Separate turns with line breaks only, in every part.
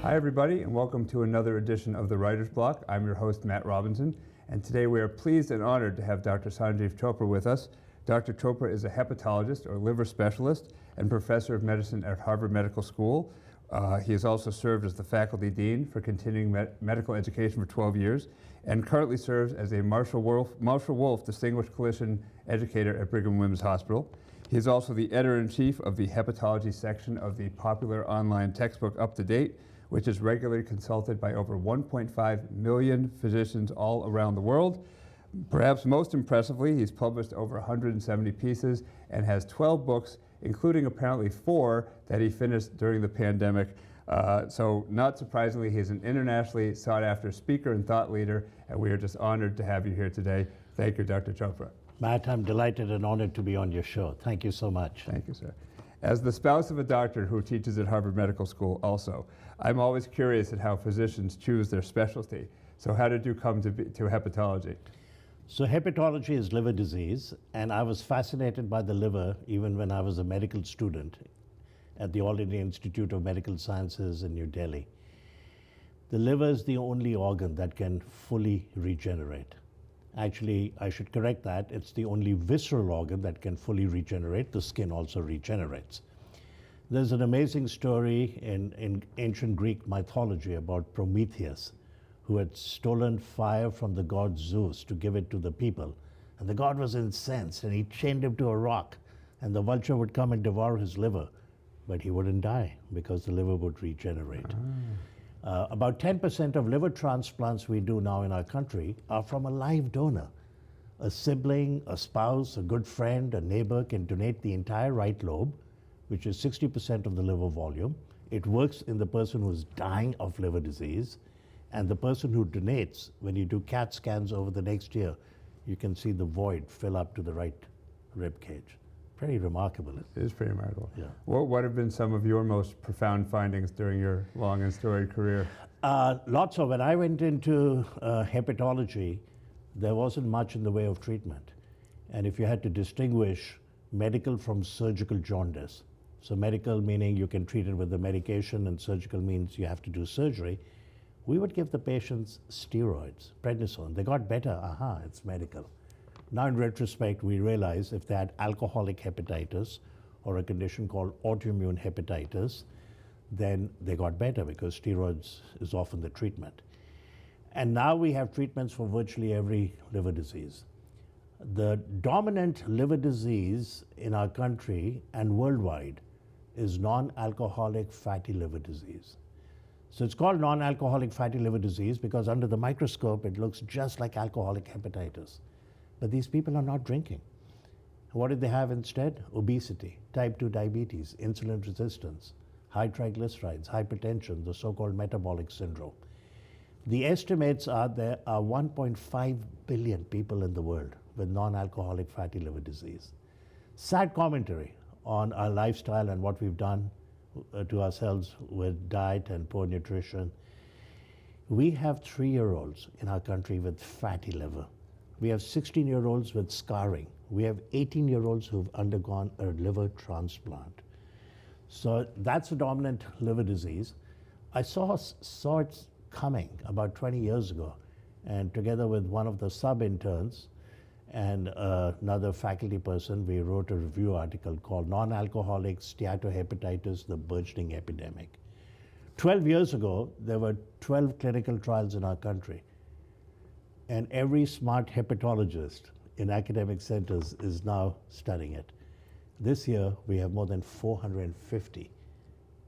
Hi, everybody, and welcome to another edition of The Writer's Block. I'm your host, Matt Robinson, and today we are pleased and honored to have Dr. Sanjiv Chopra with us. Dr. Chopra is a hepatologist or liver specialist and professor of medicine at Harvard Medical School. He has also served as the faculty dean for continuing medical education for 12 years and currently serves as a Marshall Wolf Distinguished Clinician Educator at Brigham and Women's Hospital. He is also the editor-in-chief of the hepatology section of the popular online textbook Up to Date, which is regularly consulted by over 1.5 million physicians all around the world. Perhaps most impressively, he's published over 170 pieces and has 12 books, including apparently 4 that he finished during the pandemic. So not surprisingly, he's an internationally sought-after speaker and thought leader, and we are just honored to have you here today. Thank you, Dr. Chopra.
Matt, I'm delighted and honored to be on your show. Thank you so much.
Thank you, sir. As the spouse of a doctor who teaches at Harvard Medical School also, I'm always curious at how physicians choose their specialty. So how did you come to hepatology?
So hepatology is liver disease, and I was fascinated by the liver even when I was a medical student at the All India Institute of Medical Sciences in New Delhi. The liver is the only organ that can fully regenerate. Actually, I should correct that. It's the only visceral organ that can fully regenerate. The skin also regenerates. There's an amazing story in ancient Greek mythology about Prometheus, who had stolen fire from the god Zeus to give it to the people. And the god was incensed, and he chained him to a rock, and the vulture would come and devour his liver, but he wouldn't die because the liver would regenerate. About 10% of liver transplants we do now in our country are from a live donor. A sibling, a spouse, a good friend, a neighbor can donate the entire right lobe, which is 60% of the liver volume. It works in the person who's dying of liver disease. And the person who donates, when you do CAT scans over the next year, you can see the void fill up to the right rib cage. Pretty remarkable.
It is pretty remarkable.
Yeah.
What have been some of your most profound findings during your long and storied career?
Lots of. When I went into hepatology, there wasn't much in the way of treatment. And if you had to distinguish medical from surgical jaundice, so medical meaning you can treat it with the medication, and surgical means you have to do surgery, we would give the patients steroids, prednisone. They got better. Aha, it's medical. Now in retrospect, we realize if they had alcoholic hepatitis or a condition called autoimmune hepatitis, then they got better because steroids is often the treatment. And now we have treatments for virtually every liver disease. The dominant liver disease in our country and worldwide is non-alcoholic fatty liver disease. So it's called non-alcoholic fatty liver disease because under the microscope, it looks just like alcoholic hepatitis. But these people are not drinking. What did they have instead? Obesity, type 2 diabetes, insulin resistance, high triglycerides, hypertension, the so-called metabolic syndrome. The estimates are there are 1.5 billion people in the world with non-alcoholic fatty liver disease. Sad commentary on our lifestyle and what we've done to ourselves with diet and poor nutrition. We have 3-year-olds in our country with fatty liver. We have 16-year-olds with scarring. We have 18-year-olds who've undergone a liver transplant. So that's a dominant liver disease. I saw it coming about 20 years ago, and together with one of the sub-interns and another faculty person, we wrote a review article called Non-Alcoholic Steatohepatitis, the Burgeoning Epidemic. 12 years ago, there were 12 clinical trials in our country. And every smart hepatologist in academic centers is now studying it. This year, we have more than 450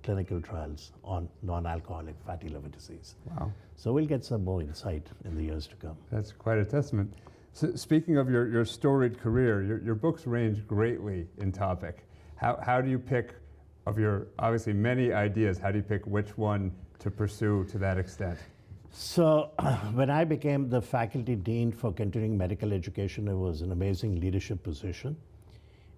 clinical trials on non-alcoholic fatty liver disease.
Wow.
So we'll get some more insight in the years to come.
That's quite a testament. So speaking of your storied career, your books range greatly in topic. How do you pick, of your obviously many ideas, how do you pick which one to pursue to that extent?
So when I became the faculty dean for continuing medical education, it was an amazing leadership position.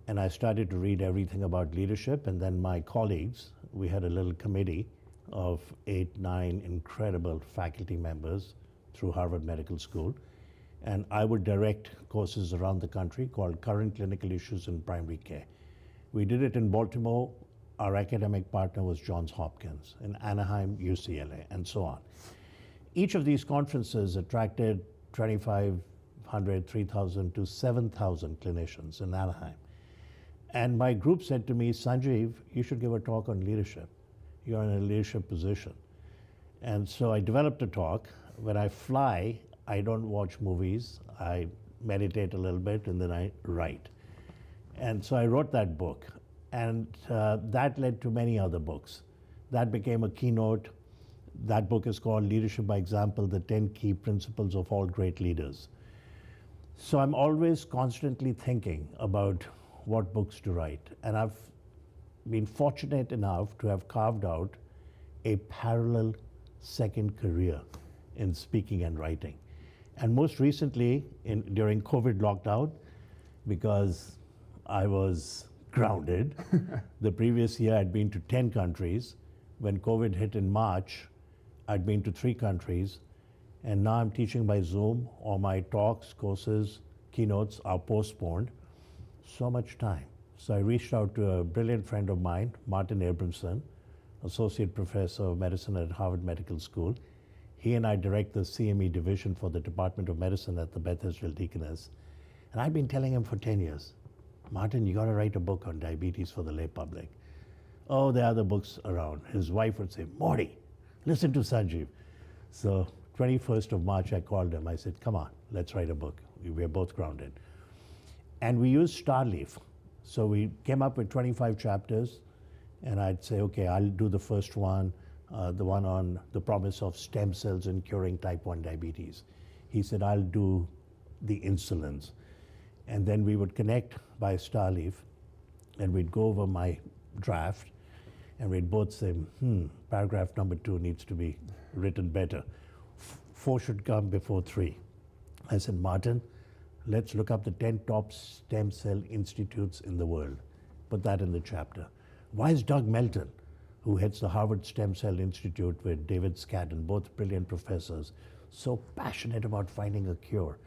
And I started to read everything about leadership. And then my colleagues, we had a little committee of 8, 9 incredible faculty members through Harvard Medical School. And I would direct courses around the country called Current Clinical Issues in Primary Care. We did it in Baltimore, Our academic partner was Johns Hopkins, in Anaheim, UCLA, and so on. Each of these conferences attracted 2,500, 3,000 to 7,000 clinicians in Anaheim. And my group said to me, Sanjiv, you should give a talk on leadership. You're in a leadership position. And so I developed a talk. When I fly, I don't watch movies. I meditate a little bit and then I write. And so I wrote that book. And that led to many other books. That became a keynote. That book is called Leadership by Example, the 10 Key Principles of All Great Leaders. So I'm always constantly thinking about what books to write. And I've been fortunate enough to have carved out a parallel second career in speaking and writing. And most recently, during COVID lockdown, because I was grounded. The previous year I'd been to 10 countries. When COVID hit in March, I'd been to 3 countries. And now I'm teaching by Zoom. All my talks, courses, keynotes are postponed. So much time. So I reached out to a brilliant friend of mine, Martin Abramson, Associate Professor of Medicine at Harvard Medical School. He and I direct the CME division for the Department of Medicine at the Beth Israel Deaconess. And I've been telling him for 10 years, Martin, you got to write a book on diabetes for the lay public. Oh, there are other books around. His wife would say, Morty, listen to Sanjiv. So 21st of March, I called him. I said, come on, let's write a book. We're both grounded. And we used Starleaf. So we came up with 25 chapters. And I'd say, okay, I'll do the first one, the one on the promise of stem cells in curing type 1 diabetes. He said, I'll do the insulins. And then we would connect by Starleaf, and we'd go over my draft, and we'd both say, paragraph number 2 needs to be written better. 4 should come before 3. I said, Martin, let's look up the 10 top stem cell institutes in the world. Put that in the chapter. Why is Doug Melton, who heads the Harvard Stem Cell Institute with David Scadden, both brilliant professors, so passionate about finding a cure?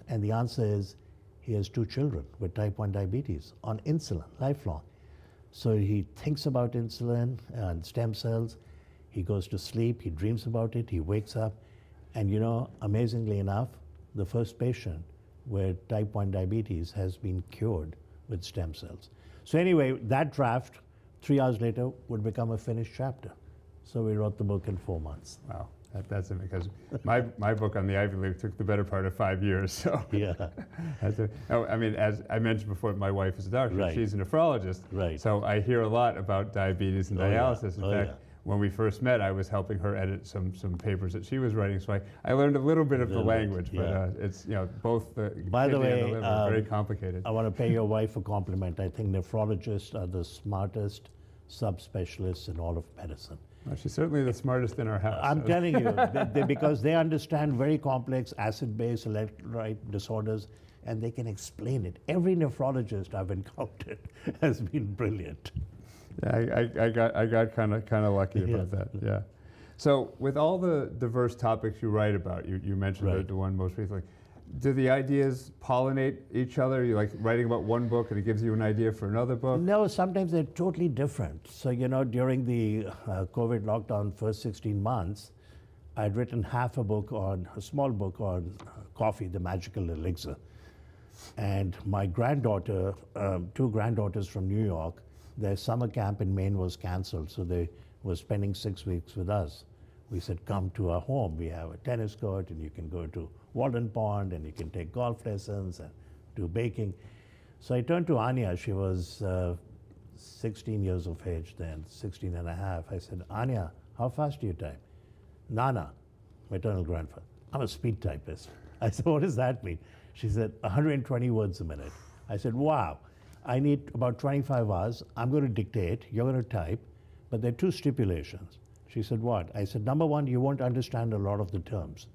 And the answer is, he has 2 children with type 1 diabetes on insulin, lifelong. So he thinks about insulin and stem cells. He goes to sleep, he dreams about it, he wakes up. And you know, amazingly enough, the first patient with type 1 diabetes has been cured with stem cells. So anyway, that draft, 3 hours later, would become a finished chapter. So we wrote the book in 4 months.
Wow. That's it, because my book on the Ivy League took the better part of 5 years. So
Yeah.
I mean, as I mentioned before, my wife is a doctor.
Right.
She's a nephrologist.
Right.
So I hear a lot about diabetes and
Oh, yeah.
dialysis. In fact, when we first met, I was helping her edit some papers that she was writing. So I learned a little bit of the language,
yeah.
but it's both the
By the
kidney and
way,
the liver are very complicated.
I want to pay your wife a compliment. I think nephrologists are the smartest subspecialists in all of medicine.
Well, she's certainly the smartest in our house.
I'm telling you, because they understand very complex acid-base electrolyte disorders, and they can explain it. Every nephrologist I've encountered has been brilliant.
Yeah, I got kind of lucky about that. Yeah. So with all the diverse topics you write about, you mentioned the one most recently. Do the ideas pollinate each other? You like writing about one book and it gives you an idea for another book?
No, sometimes they're totally different. So, during the COVID lockdown first 16 months, I'd written a small book on coffee, the magical elixir. And my granddaughter, 2 granddaughters from New York, their summer camp in Maine was canceled, so they were spending 6 weeks with us. We said, come to our home. We have a tennis court, and you can go to Walden Pond, and you can take golf lessons and do baking. So I turned to Anya. She was 16 years of age then, 16 and a half. I said, Anya, how fast do you type? Nana, maternal grandfather. I'm a speed typist. I said, what does that mean? She said, 120 words a minute. I said, wow, I need about 25 hours. I'm going to dictate, you're going to type, but there are 2 stipulations. She said, what? I said, number 1, you won't understand a lot of the terms.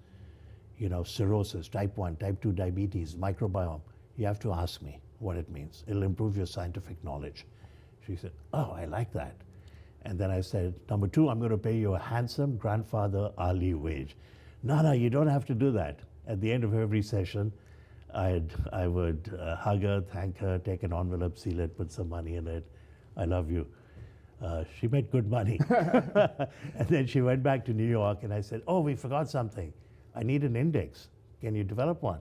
Cirrhosis, type 1, type 2 diabetes, microbiome. You have to ask me what it means. It'll improve your scientific knowledge. She said, oh, I like that. And then I said, number 2, I'm going to pay you a handsome grandfather hourly wage. No, you don't have to do that. At the end of every session, I would hug her, thank her, take an envelope, seal it, put some money in it. I love you. She made good money. And then she went back to New York, and I said, oh, we forgot something. I need an index. Can you develop one?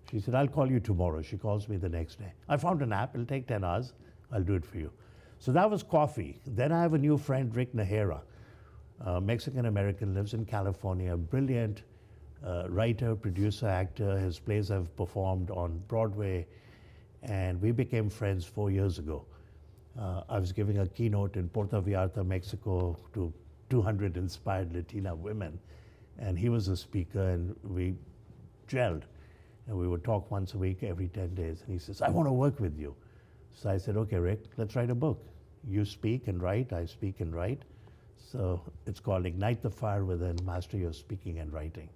She said, I'll call you tomorrow. She calls me the next day. I found an app. It'll take 10 hours. I'll do it for you. So that was coffee. Then I have a new friend, Rick Najera, Mexican-American, lives in California, brilliant writer, producer, actor. His plays have performed on Broadway, and we became friends 4 years ago. I was giving a keynote in Puerto Vallarta, Mexico, to 200 inspired Latina women, and he was a speaker, and we gelled, and we would talk once a week, every 10 days, and he says, I want to work with you. So I said, okay, Rick, let's write a book. You speak and write, I speak and write. So it's called Ignite the Fire Within, Master Your Speaking and Writing.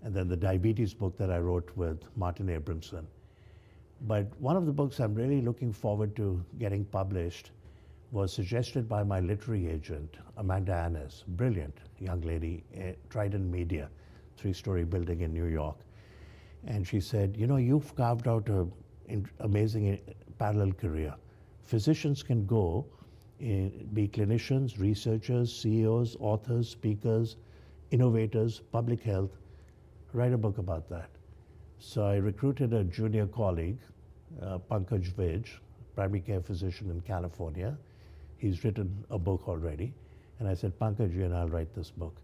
And then the diabetes book that I wrote with Martin Abramson. But one of the books I'm really looking forward to getting published was suggested by my literary agent, Amanda Annis, brilliant young lady, Trident Media, 3-story building in New York. And she said, you know, you've carved out an amazing parallel career. Physicians can go, be clinicians, researchers, CEOs, authors, speakers, innovators, public health. Write a book about that. So I recruited a junior colleague, Pankaj Vij, primary care physician in California. He's written a book already. And I said, Pankaj, you and I'll write this book.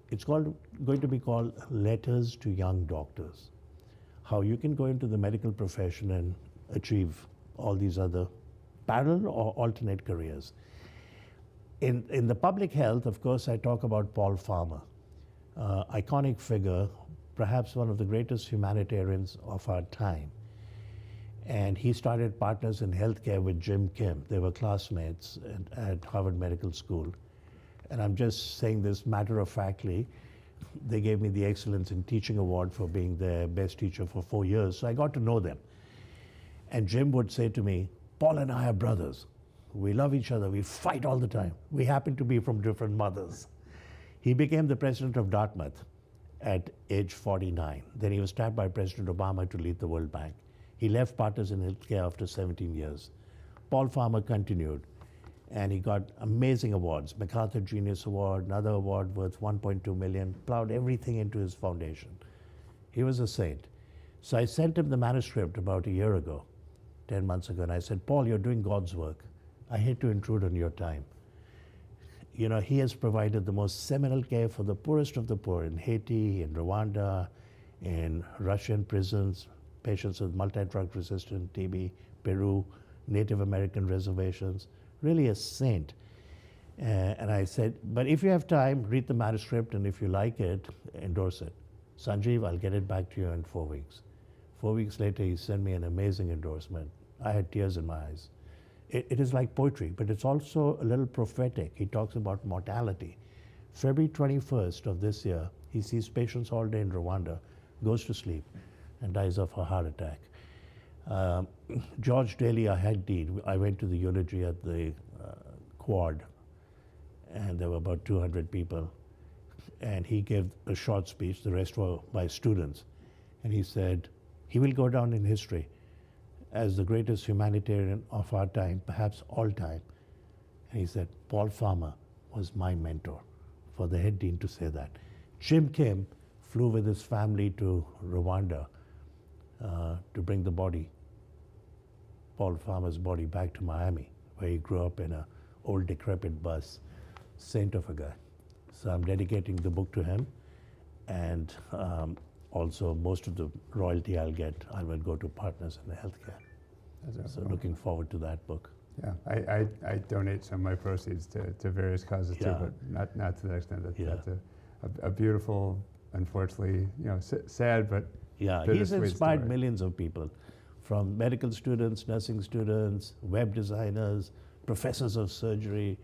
It's going to be called Letters to Young Doctors. How you can go into the medical profession and achieve all these other parallel or alternate careers. In the public health, of course, I talk about Paul Farmer, iconic figure, perhaps one of the greatest humanitarians of our time. And he started Partners in Healthcare with Jim Kim. They were classmates at Harvard Medical School. And I'm just saying this matter-of-factly. They gave me the Excellence in Teaching Award for being their best teacher for 4 years. So I got to know them. And Jim would say to me, Paul and I are brothers. We love each other. We fight all the time. We happen to be from different mothers. He became the president of Dartmouth at age 49. Then he was tapped by President Obama to lead the World Bank. He left Partners in Healthcare after 17 years. Paul Farmer continued, and he got amazing awards, MacArthur Genius Award, another award worth 1.2 million, plowed everything into his foundation. He was a saint. So I sent him the manuscript about a year ago, 10 months ago, and I said, Paul, you're doing God's work. I hate to intrude on your time. You know, he has provided the most seminal care for the poorest of the poor in Haiti, in Rwanda, in Russian prisons, patients with multi-drug resistant TB, Peru, Native American reservations, really a saint. And I said, but if you have time, read the manuscript, and if you like it, endorse it. Sanjiv, I'll get it back to you in 4 weeks. 4 weeks later, he sent me an amazing endorsement. I had tears in my eyes. It is like poetry, but it's also a little prophetic. He talks about mortality. February 21st of this year, he sees patients all day in Rwanda, goes to sleep, and dies of a heart attack. George Daly, our head dean, I went to the eulogy at the Quad, and there were about 200 people. And he gave a short speech, the rest were by students. And he said, he will go down in history as the greatest humanitarian of our time, perhaps all time. And he said, Paul Farmer was my mentor, for the head dean to say that. Jim Kim flew with his family to Rwanda to bring the body, Paul Farmer's body, back to Miami, where he grew up in an old decrepit bus. Saint of a guy. So I'm dedicating the book to him, and also most of the royalty I'll get, I will go to Partners in the Healthcare. So looking forward to that book.
Yeah, I donate some of my proceeds to various causes too, but not to the extent that that's a beautiful, unfortunately, sad but
he's inspired
story.
Millions of people, from medical students, nursing students, web designers, professors of surgery,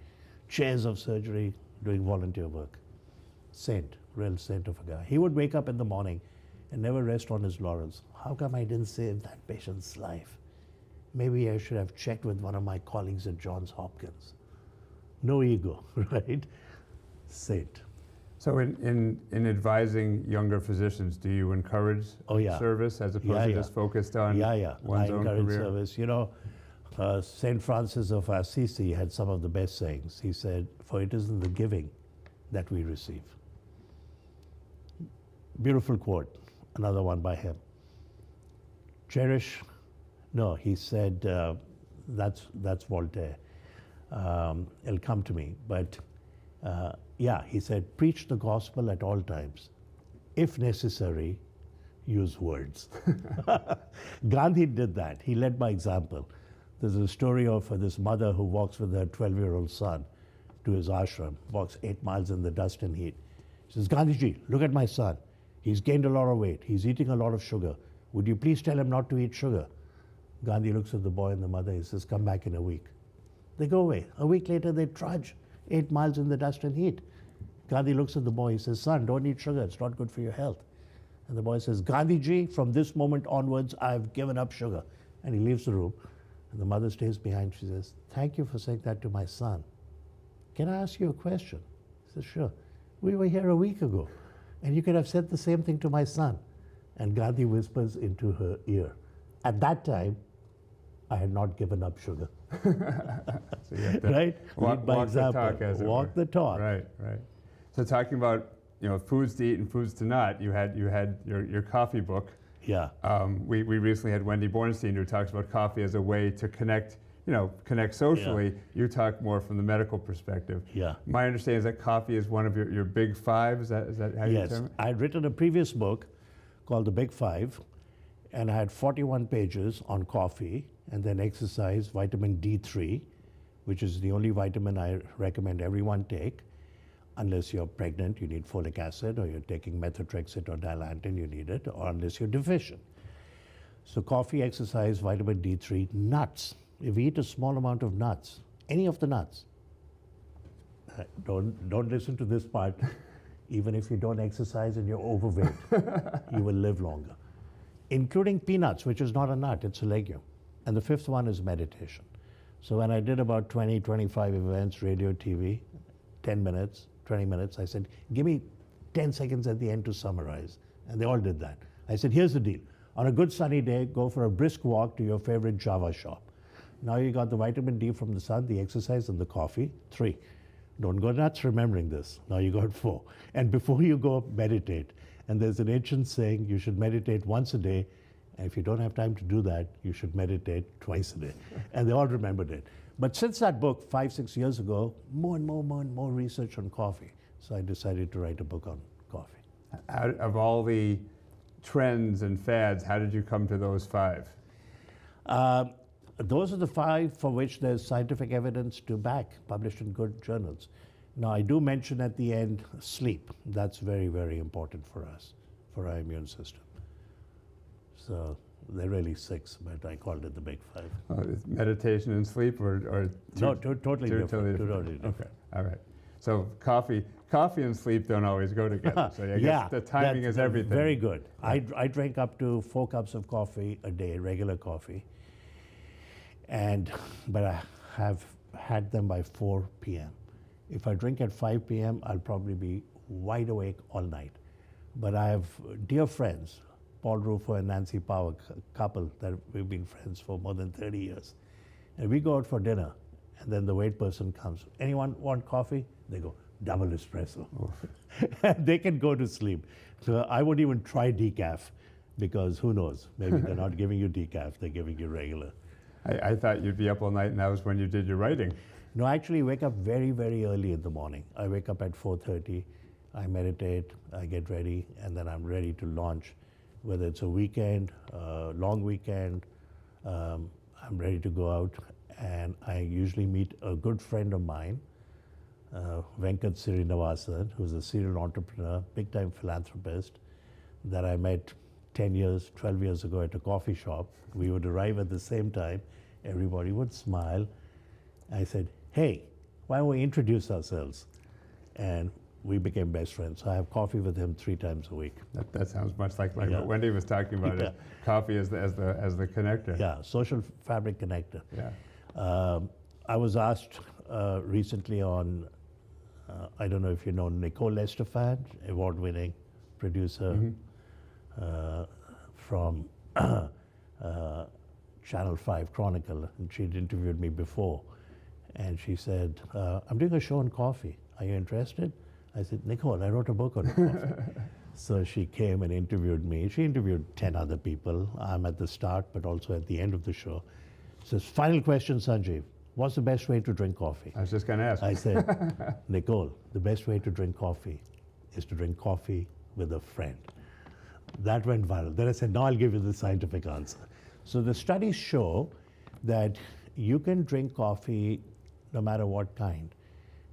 chairs of surgery, doing volunteer work. Saint, real saint of a guy. He would wake up in the morning and never rest on his laurels. How come I didn't save that patient's life? Maybe I should have checked with one of my colleagues at Johns Hopkins. No ego, right? Saint.
So in advising younger physicians, do you encourage service as opposed to just focused on one's own career?
I encourage service. St. Francis of Assisi had some of the best sayings. He said, "For it is in the giving that we receive." Beautiful quote, another one by him. Cherish, no, he said, that's Voltaire. It'll come to me. But yeah, he said, preach the gospel at all times. If necessary, use words. Gandhi did that. He led by example. There's a story of this mother who walks with her 12-year-old son to his ashram, walks 8 miles in the dust and heat. She says, "Gandhiji, look at my son. He's gained a lot of weight. He's eating a lot of sugar. Would you please tell him not to eat sugar?" Gandhi looks at the boy and the mother. He says, "Come back in a week." They go away. A week later, they trudge 8 miles in the dust and heat. Gandhi looks at the boy. He says, "Son, don't eat sugar. It's not good for your health." And the boy says, "Gandhiji, from this moment onwards, I've given up sugar." And he leaves the room. And the mother stays behind. She says, "Thank you for saying that to my son. Can I ask you a question?" He says, "Sure. We were here a week ago, and you could have said the same thing to my son." And Gandhi whispers into her ear, "At that time, I had not given up sugar."
So you have to
Right? Lead by
walk the
example.
talk, as it
Walk
were.
the talk.
Right, right. So talking about foods to eat and foods to not, you had your coffee book.
Yeah.
We recently had Wendy Bornstein, who talks about coffee as a way to connect socially.
Yeah.
You talk more from the medical perspective.
Yeah.
My understanding is that coffee is one of your big five. Is that how you
Yes.
term it?
I had written a previous book called The Big Five, and I had 41 pages on coffee, and then exercise, vitamin D3, which is the only vitamin I recommend everyone take. Unless you're pregnant, you need folic acid, or you're taking methotrexate or dilantin, you need it, or unless you're deficient. So coffee, exercise, vitamin D3, nuts. If you eat a small amount of nuts, any of the nuts, don't listen to this part. Even if you don't exercise and you're overweight, you will live longer. Including peanuts, which is not a nut, it's a legume. And the fifth one is meditation. So when I did about 20, 25 events, radio, TV, 10 minutes, 20 minutes, I said, "Give me 10 seconds at the end to summarize." And they all did that. I said, "Here's the deal. On a good sunny day, go for a brisk walk to your favorite Java shop. Now you got the vitamin D from the sun, the exercise, and the coffee. 3. Don't go nuts remembering this. Now you got 4. And before you go, meditate." And there's an ancient saying, you should meditate once a day. And if you don't have time to do that, you should meditate twice a day. And they all remembered it. But since that book, 5, 6 years ago, more and more research on coffee. So I decided to write a book on coffee.
Out of all the trends and fads, how did you come to those 5?
Those are the 5 for which there's scientific evidence to back, published in good journals. Now, I do mention at the end sleep. That's very, very important for us, for our immune system. So they're really 6, but I called it the big 5.
Is meditation and sleep, or
No, totally different.
Totally different. Okay, all right. So coffee and sleep don't always go together. So I guess the timing is everything.
Very good. I drink up to 4 cups of coffee a day, regular coffee. But I have had them by 4 p.m. If I drink at 5 p.m., I'll probably be wide awake all night. But I have dear friends, Paul Rufo and Nancy Power, couple that we've been friends for more than 30 years. And we go out for dinner, and then the wait person comes. "Anyone want coffee?" They go, "Double espresso." And they can go to sleep. So I won't even try decaf, because who knows? Maybe they're not giving you decaf, they're giving you regular.
I thought you'd be up all night, and that was when you did your writing.
No, I actually wake up very, very early in the morning. I wake up at 4:30, I meditate, I get ready, and then I'm ready to launch. Whether it's a weekend, long weekend, I'm ready to go out, and I usually meet a good friend of mine, Venkat Srinivasan, who's a serial entrepreneur, big-time philanthropist, that I met 10 years, 12 years ago at a coffee shop. We would arrive at the same time. Everybody would smile. I said, "Hey, why don't we introduce ourselves?" And we became best friends. So I have coffee with him 3 times a week.
That sounds much like
Yeah.
what Wendy was talking about.
Yeah.
Coffee as the connector.
Yeah, social fabric connector.
Yeah.
I was asked recently on, I don't know if you know Nicole Estefan, award-winning producer from Channel 5 Chronicle, and she'd interviewed me before. And she said, I'm doing a show on coffee. Are you interested? I said, Nicole, I wrote a book on coffee. So she came and interviewed me. She interviewed 10 other people. I'm at the start, but also at the end of the show. Says, final question, Sanjiv. What's the best way to drink coffee?
I was just going to ask.
I said, Nicole, the best way to drink coffee is to drink coffee with a friend. That went viral. Then I said, now I'll give you the scientific answer. So the studies show that you can drink coffee no matter what kind.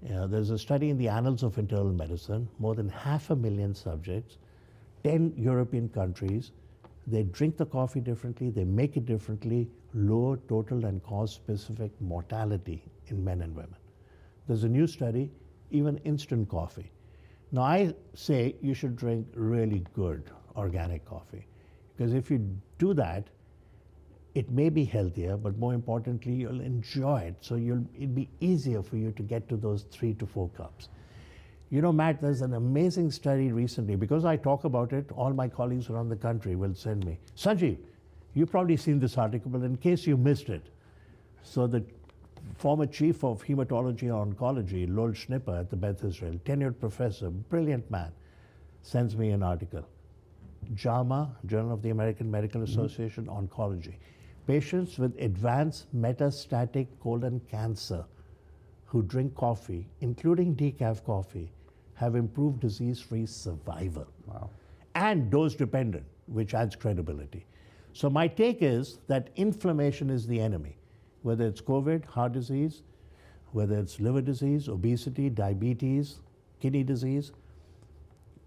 There's a study in the Annals of Internal Medicine, more than 500,000 subjects, 10 European countries. They drink the coffee differently, they make it differently, lower total and cause-specific mortality in men and women. There's a new study, even instant coffee. Now I say you should drink really good organic coffee, because if you do that, it may be healthier, but more importantly, you'll enjoy it. So it'll be easier for you to get to those 3 to 4 cups. You know, Matt, there's an amazing study recently. Because I talk about it, all my colleagues around the country will send me, Sanjiv, you've probably seen this article, but in case you missed it. So the former chief of hematology and oncology, Lowell Schnipper at the Beth Israel, tenured professor, brilliant man, sends me an article. JAMA, Journal of the American Medical Association, Oncology. Patients with advanced metastatic colon cancer who drink coffee, including decaf coffee, have improved disease-free survival.
Wow.
And dose-dependent, which adds credibility. So my take is that inflammation is the enemy, whether it's COVID, heart disease, whether it's liver disease, obesity, diabetes, kidney disease.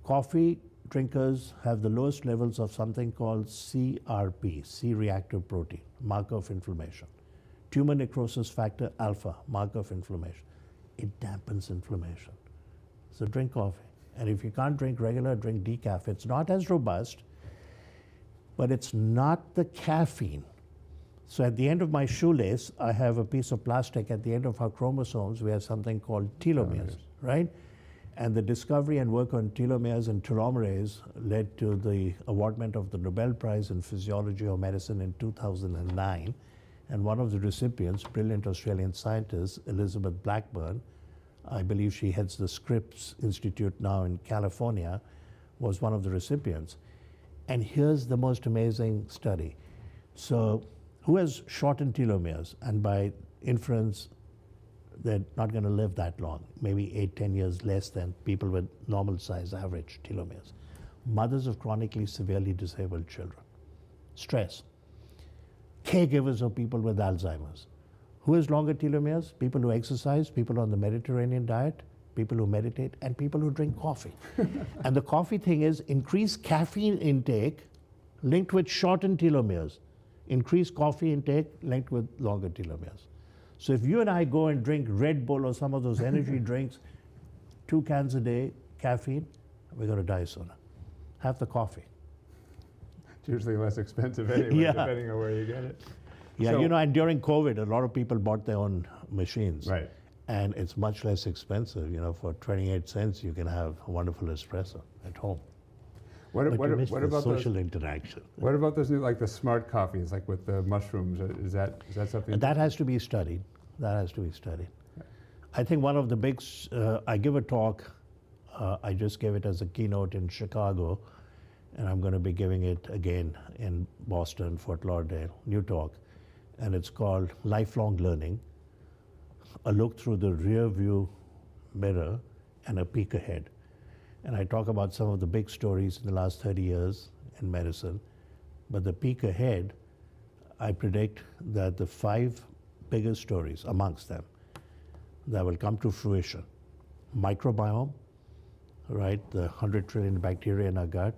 Coffee drinkers have the lowest levels of something called CRP, C-reactive protein, marker of inflammation. Tumor necrosis factor alpha, marker of inflammation. It dampens inflammation. So drink coffee. And if you can't drink regular, drink decaf. It's not as robust, but it's not the caffeine. So at the end of my shoelace, I have a piece of plastic. At the end of our chromosomes, we have something called telomeres, right? And the discovery and work on telomeres and telomerase led to the awardment of the Nobel Prize in Physiology or Medicine in 2009. And one of the recipients, brilliant Australian scientist, Elizabeth Blackburn, I believe she heads the Scripps Institute now in California, was one of the recipients. And here's the most amazing study. So who has shortened telomeres? And by inference, they're not going to live that long, maybe 8, 10 years less than people with normal size average telomeres. Mothers of chronically severely disabled children. Stress. Caregivers of people with Alzheimer's. Who has longer telomeres? People who exercise, people on the Mediterranean diet, people who meditate, and people who drink coffee. And the coffee thing is increased caffeine intake linked with shortened telomeres. Increased coffee intake linked with longer telomeres. So if you and I go and drink Red Bull or some of those energy drinks, 2 cans a day, caffeine, we're going to die sooner. Have the coffee.
It's usually less expensive anyway, depending on where you get it.
Yeah,
So-
you know, and during COVID, a lot of people bought their own machines.
Right.
And it's much less expensive. You know, for 28 cents, you can have a wonderful espresso at home.
What
But you miss the
about
social
those?
interaction.
What about those new, like the smart coffees, like with the mushrooms? Is that something?
And that has to be studied. That has to be studied. I think one of the big, I give a talk, I just gave it as a keynote in Chicago, and I'm going to be giving it again in Boston, Fort Lauderdale, new talk. And it's called Lifelong Learning, a look through the rear view mirror and a peek ahead. And I talk about some of the big stories in the last 30 years in medicine. But the peek ahead, I predict that the 5 biggest stories amongst them that will come to fruition: microbiome, right, the 100 trillion bacteria in our gut,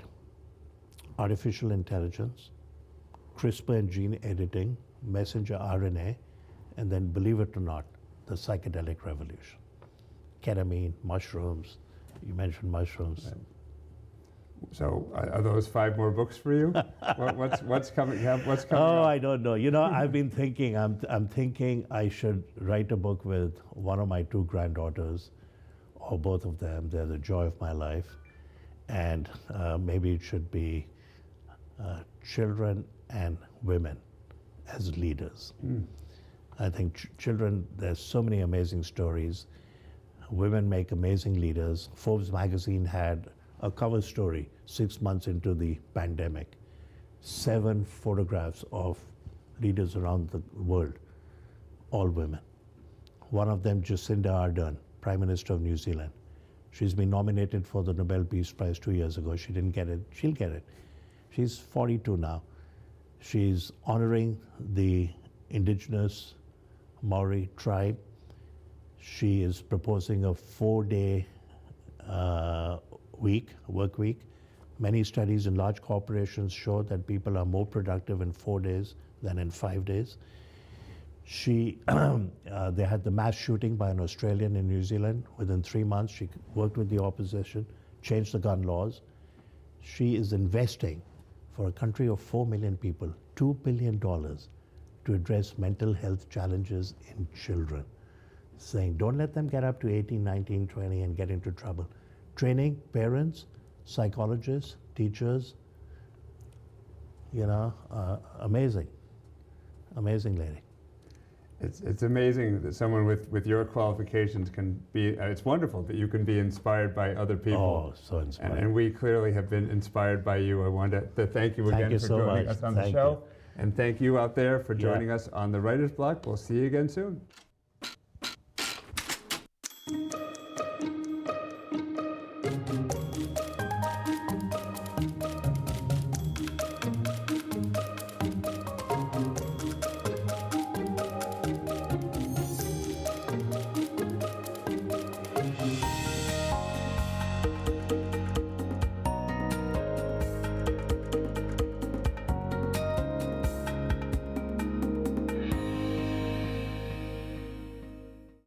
artificial intelligence, CRISPR and gene editing, messenger RNA, and then, believe it or not, the psychedelic revolution. Ketamine, mushrooms, you mentioned mushrooms.
Right. So are those 5 more books for you? What's coming? What's coming?
Oh,
up?
I don't know. You know, I've been thinking, I'm thinking I should write a book with one of my 2 granddaughters, or both of them. They're the joy of my life. And maybe it should be children and women as leaders. I think children, there's so many amazing stories. Women make amazing leaders. Forbes magazine had a cover story 6 months into the pandemic. 7 photographs of leaders around the world, all women. One of them, Jacinda Ardern, Prime Minister of New Zealand. She's been nominated for the Nobel Peace Prize 2 years ago. She didn't get it. She'll get it. She's 42 now. She's honoring the indigenous Maori tribe. She is proposing a 4-day work week. Many studies in large corporations show that people are more productive in 4 days than in 5 days. They had the mass shooting by an Australian in New Zealand. Within 3 months, she worked with the opposition, changed the gun laws. She is investing for a country of 4 million people, $2 billion to address mental health challenges in children. Saying, don't let them get up to 18, 19, 20 and get into trouble. Training parents, psychologists, teachers, amazing, amazing lady.
It's amazing that someone with your qualifications can be, it's wonderful that you can be inspired by other people.
Oh, so inspiring.
And we clearly have been inspired by you. I wanted to thank you again for joining us on the show. And thank you out there for joining us on the Writer's Block. We'll see you again soon.